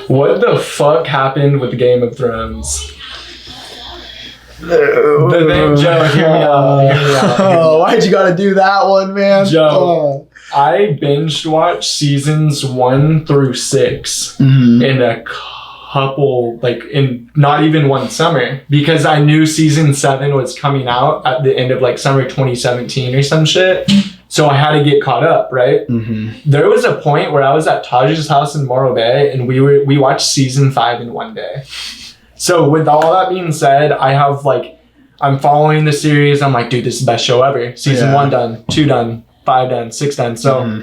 What the fuck happened with Game of Thrones? Joe, hear me out. Why'd you gotta do that one, man? Joe, I binged watched seasons 1 through 6 in a couple, like in not even one summer, because I knew season 7 was coming out at the end of like summer 2017 or some shit. So I had to get caught up, right? There was a point where I was at Taj's house in Morro Bay and we watched season 5 in one day. So with all that being said, I have like, I'm following the series. I'm like, dude, this is the best show ever. Season 1 done, 2 done, 5 done, 6 done. So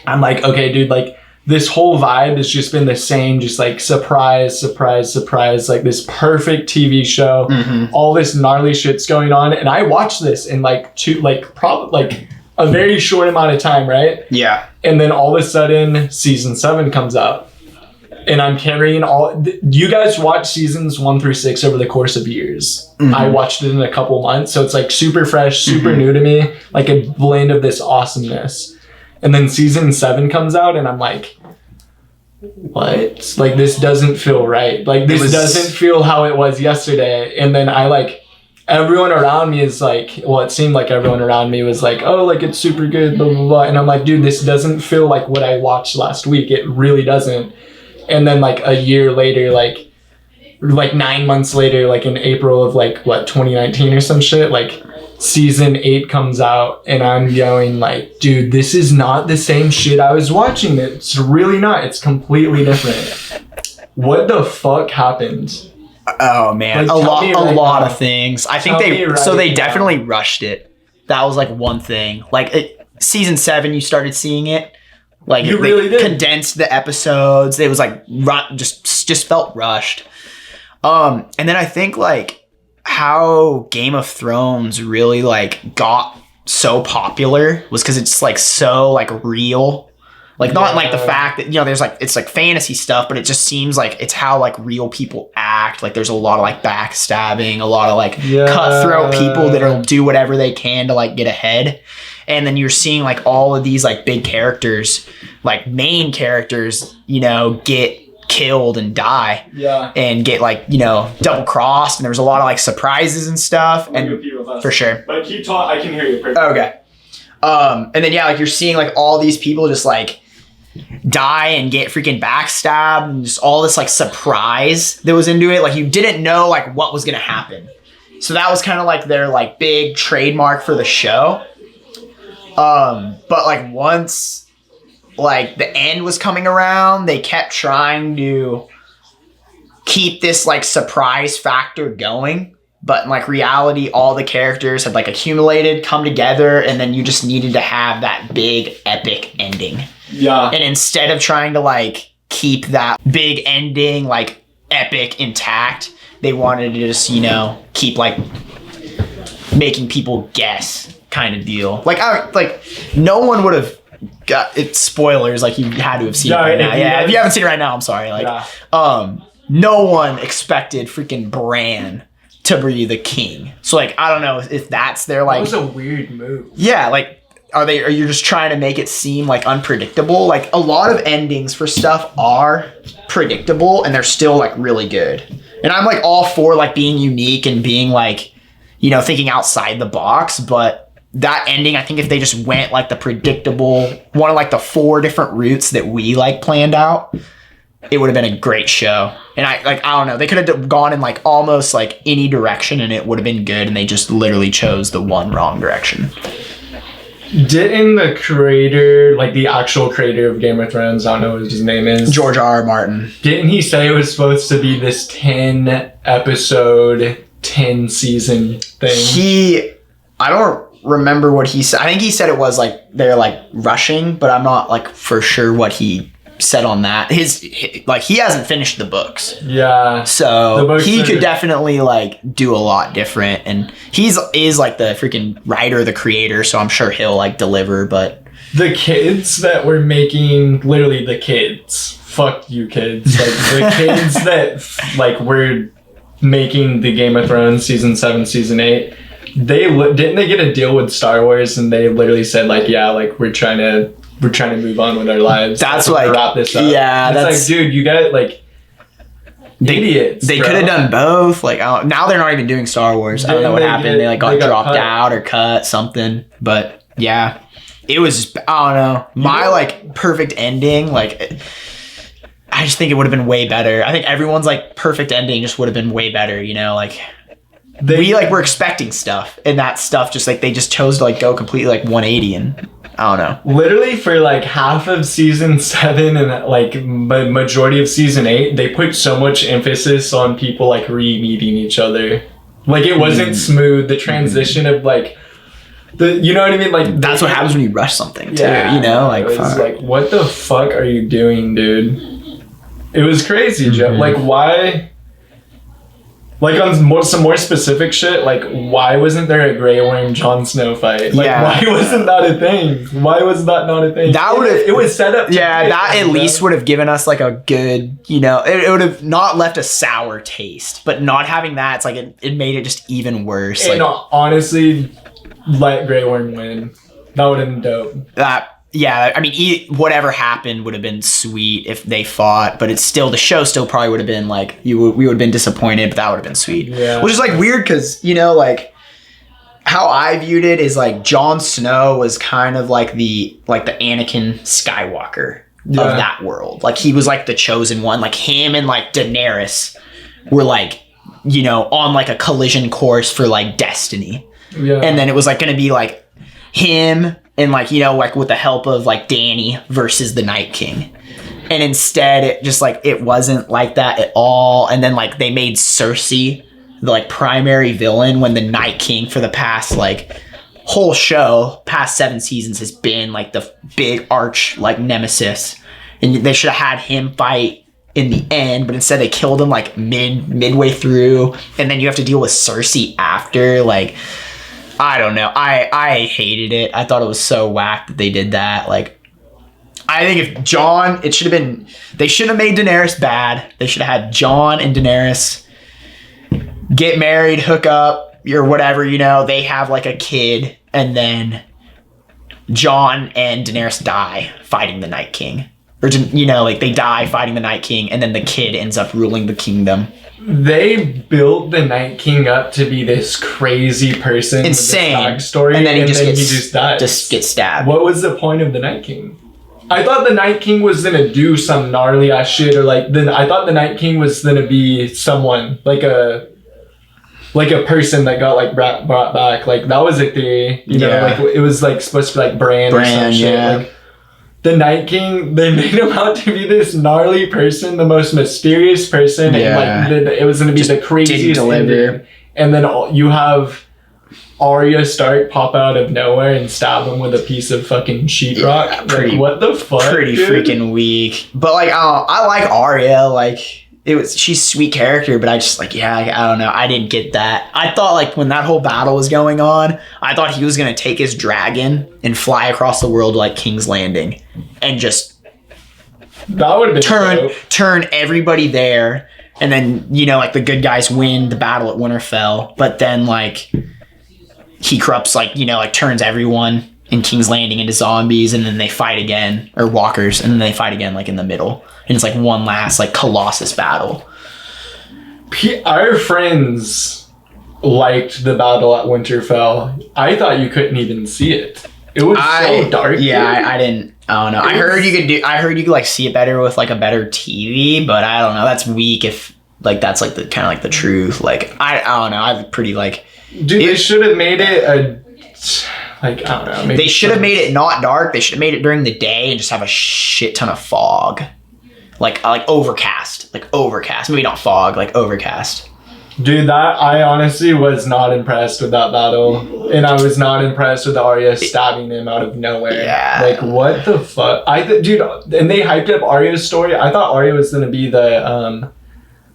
I'm like, okay, dude, like this whole vibe has just been the same, just like surprise, surprise, surprise, like this perfect TV show. All this gnarly shit's going on. And I watched this in like probably like a very short amount of time, right? Yeah. And then all of a sudden, season 7 comes out. And I'm carrying you guys watch seasons 1 through 6 over the course of years. I watched it in a couple months. So it's like super fresh, super new to me, like a blend of this awesomeness. And then season 7 comes out and I'm like, what? Like, this doesn't feel right. Like, this doesn't feel how it was yesterday. And then everyone around me is like, well, it seemed like everyone around me was like, oh, like it's super good, blah, blah, blah. And I'm like, dude, this doesn't feel like what I watched last week. It really doesn't. And then like a year later, like 9 months later, like in April of like 2019 or some shit, like season 8 comes out and I'm going like, dude, this is not the same shit I was watching. It's really not. It's completely different. What the fuck happened? Oh man, like, a lot of things. I think they definitely rushed it. That was like one thing. Like season 7, you started seeing it. Like you really did. Condensed the episodes. It was like just felt rushed. And then I think like how Game of Thrones really like got so popular was because it's like so like real. Like not like the fact that, there's like, it's like fantasy stuff, but it just seems like it's how like real people act. Like there's a lot of like backstabbing, a lot of like cutthroat people that'll do whatever they can to like get ahead. And then you're seeing like all of these like big characters, like main characters, get killed and die and get like, double crossed. And there was a lot of like surprises and stuff. And for sure. But keep talking. I can hear you perfectly. Okay. And then like you're seeing like all these people just like die and get freaking backstabbed and just all this like surprise that was into it. Like you didn't know like what was gonna happen. So that was kind of like their like big trademark for the show. But like once like the end was coming around, they kept trying to keep this like surprise factor going. But in like reality, all the characters had like accumulated, come together, and then you just needed to have that big epic ending. Yeah. And instead of trying to like keep that big ending like epic intact, they wanted to just, keep like making people guess kind of deal. Like no one would have got it. Spoilers, like you had to have seen it right now. If you haven't seen it right now, I'm sorry. Like, no one expected freaking Bran to be the king. So like, I don't know if that's their like. That was a weird move. Yeah, like. Are you just trying to make it seem like unpredictable? Like a lot of endings for stuff are predictable and they're still like really good. And I'm like all for like being unique and being like, thinking outside the box. But that ending, I think if they just went like the predictable, one of like the 4 different routes that we like planned out, it would have been a great show. And I don't know, they could have gone in like almost like any direction and it would have been good. And they just literally chose the one wrong direction. Didn't the creator, like the actual creator of Game of Thrones, I don't know what his name is, George R.R. Martin, didn't he say it was supposed to be this 10 episode, 10 season thing? I don't remember what he said. I think he said it was like they're like rushing, but I'm not like for sure what he said on that. His like he hasn't finished the books. Yeah. So he could definitely like do a lot different, and is like the freaking writer, the creator, so I'm sure he'll like deliver. But the kids that were making, literally the kids, fuck you kids, like the kids that like were making the Game of Thrones season 7, season 8, didn't they get a deal with Star Wars, and they literally said like, yeah, like we're trying to we're trying to move on with our lives. That's like like, wrap this up. yeah, it's that's like, dude, you got like idiots. They bro. could have done both. Like now they're not even doing Star Wars. I don't know what happened. They like got dropped out or cut something. But yeah, it was. I don't know. My like perfect ending. Like I just think it would have been way better. I think everyone's like perfect ending just would have been way better. You know, like. We like were expecting stuff, and that stuff just like they just chose to like go completely like 180, and I don't know. Literally for like half of season 7 and like majority of season 8, they put so much emphasis on people like re-meeting each other. Like it wasn't smooth. The transition of like you know what I mean? Like that's what happens when you rush something too. You know, like it was like what the fuck are you doing, dude? It was crazy, Joe. Like why? Like on some more specific shit, like why wasn't there a Grey Worm Jon Snow fight? Like why wasn't that a thing? Why was that not a thing? That would have it was set up. That at least would have given us like a good, you know, it would have not left a sour taste. But not having that, it's like it made it just even worse. And like honestly, let Grey Worm win. That would have been dope. Yeah, I mean, whatever happened would have been sweet if they fought, but it's still, the show still probably would have been like, we would have been disappointed, but that would have been sweet. Yeah. Which is like weird because, you know, like how I viewed it is like Jon Snow was kind of like the Anakin Skywalker of that world. Like he was like the chosen one. Like him and like Daenerys were like, you know, on like a collision course for like destiny. Yeah. And then it was like going to be like him and like, you know, like with the help of like Dany versus the Night King. And instead it just like, it wasn't like that at all. And then like they made Cersei the like primary villain when the Night King for the past like whole show, past 7 seasons has been like the big arch like nemesis. And they should have had him fight in the end, but instead they killed him like midway through. And then you have to deal with Cersei after. Like, I don't know. I hated it. I thought it was so whack that they did that. Like, I think if Jon, it should have been, they shouldn't have made Daenerys bad. They should have had Jon and Daenerys get married, hook up, or whatever, you know. They have like a kid, and then Jon and Daenerys die fighting the Night King. Or, you know, like they die fighting the Night King, and then the kid ends up ruling the kingdom. They built the Night King up to be this crazy person, insane with this backstory, and then he just dies. Just gets stabbed. What was the point of the Night King? I thought the Night King was gonna do some gnarly ass shit, or like I thought the Night King was gonna be someone like a person that got like brought back. Like that was a theory, you know. Like it was like supposed to be like Bran or some shit. Like, the Night King, they made him out to be this gnarly person, the most mysterious person, and like it was gonna be just the craziest ending. And then you have Arya Stark pop out of nowhere and stab him with a piece of fucking sheetrock. Yeah, like, what the fuck? Pretty freaking weak. But like, I like Arya. Like, she's a sweet character, but I just like, I don't know. I didn't get that. I thought like when that whole battle was going on, I thought he was gonna take his dragon and fly across the world to like King's Landing, and just that would have been turn everybody there, and then, you know, like the good guys win the battle at Winterfell, but then like he corrupts, like, you know, like turns everyone in King's Landing into zombies, and then they fight again, or walkers, and then they fight again like in the middle, and it's like one last like Colossus battle. Our friends liked the battle at Winterfell. I thought you couldn't even see it. It was so dark. Yeah, I didn't. I don't know. I heard you could like see it better with like a better TV, but I don't know. That's weak if like that's like the kind of like the truth. Like I don't know. I'm pretty like. Dude, they should have made it like, I don't know. They should have made it not dark. They should have made it during the day and just have a shit ton of fog. Like overcast. Like overcast. Maybe not fog, like overcast. Dude, I honestly was not impressed with that battle. And I was not impressed with Arya stabbing him out of nowhere. Yeah. Like, what the fuck? Dude, and they hyped up Arya's story. I thought Arya was going to be the,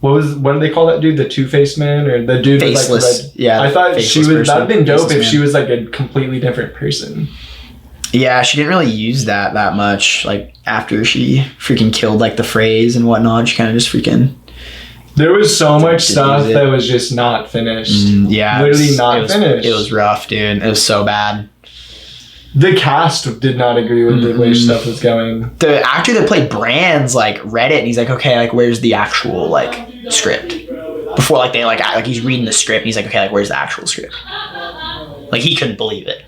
what do they call that dude? The Two-Faced Man? Or the dude Faceless. with like red? Yeah. I thought she was, that'd been dope if she was like a completely different person. Yeah, she didn't really use that much. Like, after she freaking killed like the Freys and whatnot, she kind of just freaking... There was so much stuff that was just not finished. Yeah. Literally not finished. It was rough, dude. It was so bad. The cast did not agree with the way stuff was going. The actor that played Bran's like read it and he's like, okay, like where's the actual like script? Before like they like he's reading the script and he's like, okay, like where's the actual script? Like he couldn't believe it.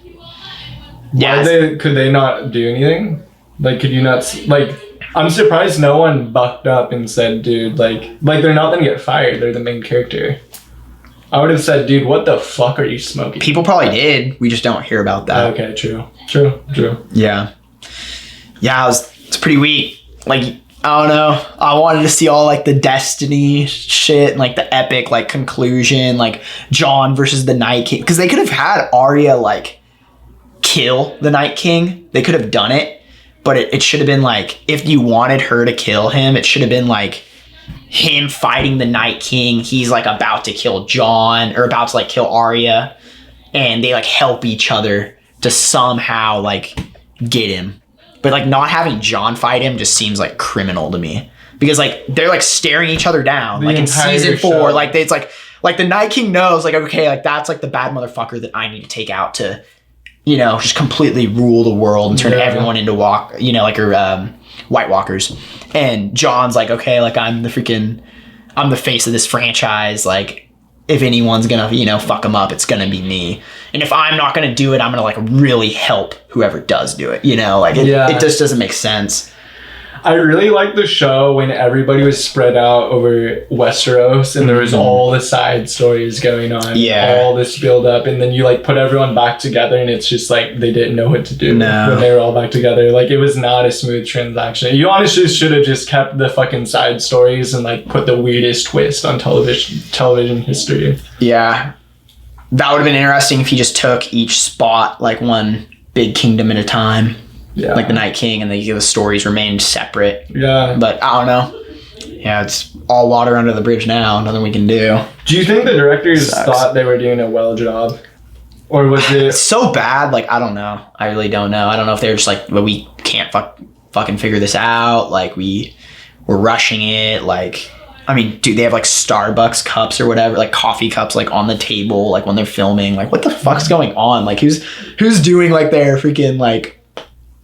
Yeah. Could they not do anything? Like, could you not like? I'm surprised no one bucked up and said, dude, like they're not gonna get fired. They're the main character. I would have said, dude, what the fuck are you smoking? People probably did. We just don't hear about that. Okay, true. Yeah. Yeah, it's pretty weak. Like, I don't know. I wanted to see all like the Destiny shit and like the epic like conclusion, like Jon versus the Night King. Because they could have had Arya like kill the Night King. They could have done it. But it should have been like, if you wanted her to kill him, it should have been like him fighting the Night King. He's like about to kill Jon or about to like kill Arya. And they like help each other to somehow like get him. But like not having Jon fight him just seems like criminal to me. Because like they're like staring each other down. Like in season 4, like it's like the Night King knows like, okay, like that's like the bad motherfucker that I need to take out to, you know, just completely rule the world and turn everyone into White Walkers. And Jon's like, okay, like I'm the face of this franchise. Like if anyone's gonna, you know, fuck him up, it's gonna be me. And if I'm not gonna do it, I'm gonna like really help whoever does do it. You know, like it just doesn't make sense. I really liked the show when everybody was spread out over Westeros and there was all the side stories going on. Yeah. All this build up, and then you like put everyone back together and it's just like they didn't know what to do when they were all back together. Like it was not a smooth transaction. You honestly should have just kept the fucking side stories and like put the weirdest twist on television history. Yeah. That would have been interesting if he just took each spot like one big kingdom at a time. Yeah. Like the Night King, and the stories remained separate. Yeah. But I don't know. Yeah, it's all water under the bridge now. Nothing we can do. Do you think the directors thought they were doing a well job? Or was it... It's so bad. Like, I don't know. I really don't know. I don't know if they're just like, well, we can't fucking figure this out. Like, we're rushing it. Like, I mean, dude, they have like Starbucks cups or whatever, like coffee cups, like on the table, like when they're filming. Like, what the fuck's going on? Like, who's doing like their freaking like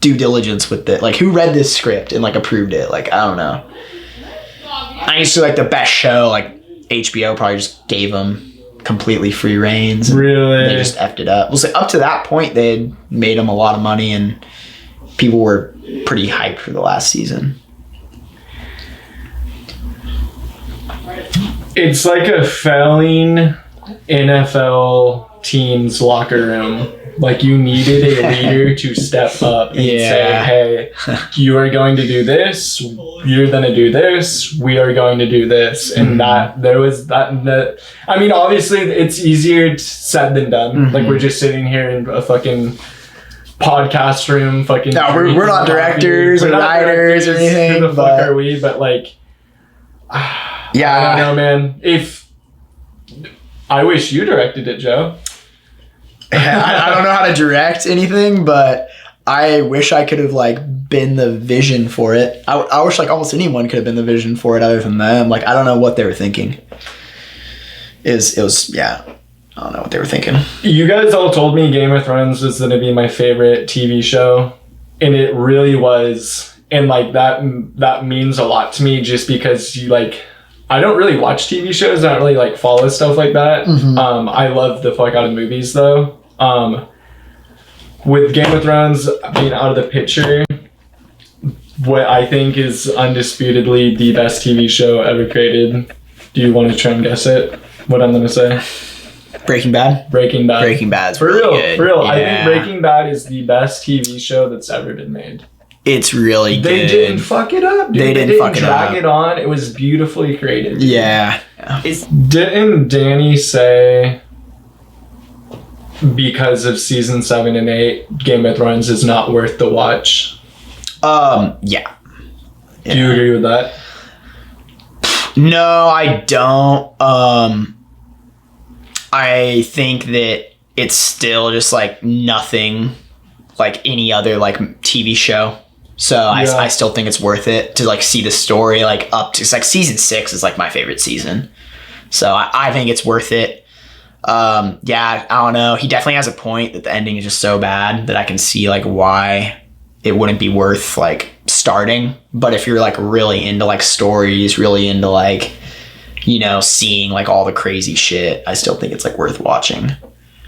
due diligence with it? Like who read this script and like approved it? Like I don't know. I used to like the best show, like HBO probably just gave them completely free reins. Really? They just effed it up. Well, so up to that point they had made them a lot of money and people were pretty hyped for the last season. It's like a failing NFL team's locker room. Like you needed a leader to step up and say, hey, you are going to do this, you're going to do this, we are going to do this. And that I mean, obviously it's easier said than done. Like we're just sitting here in a fucking podcast room fucking. No, we're not directors or writers or anything. Who the fuck are we? But like, yeah, I don't know, man. If I wish you directed it, Joe. I don't know how to direct anything, but I wish I could have like been the vision for it. I wish like almost anyone could have been the vision for it other than them. Like I don't know what they were thinking. I don't know what they were thinking. You guys all told me Game of Thrones was going to be my favorite TV show, and it really was. And like that means a lot to me just because you like. I don't really watch TV shows. I don't really like follow stuff like that. I love the fuck out of movies though. With Game of Thrones being out of the picture, what I think is undisputedly the best TV show ever created. Do you want to try and guess it? What I'm going to say? Breaking Bad? Breaking Bad. Breaking Bad's for really real. good. For real. Yeah. I think Breaking Bad is the best TV show that's ever been made. It's really good. They didn't fuck it up, dude. They didn't drag it on. It was beautifully created. Dude. Yeah. Didn't Danny say because of season 7 and 8, Game of Thrones is not worth the watch? Yeah. Do you agree with that? No, I don't. I think that it's still just like nothing like any other like TV show. So I still think it's worth it to like see the story like up to, it's like season 6 is like my favorite season. So I think it's worth it. Yeah, I don't know. He definitely has a point that the ending is just so bad that I can see like why it wouldn't be worth like starting. But if you're like really into like stories, really into like, you know, seeing like all the crazy shit, I still think it's like worth watching.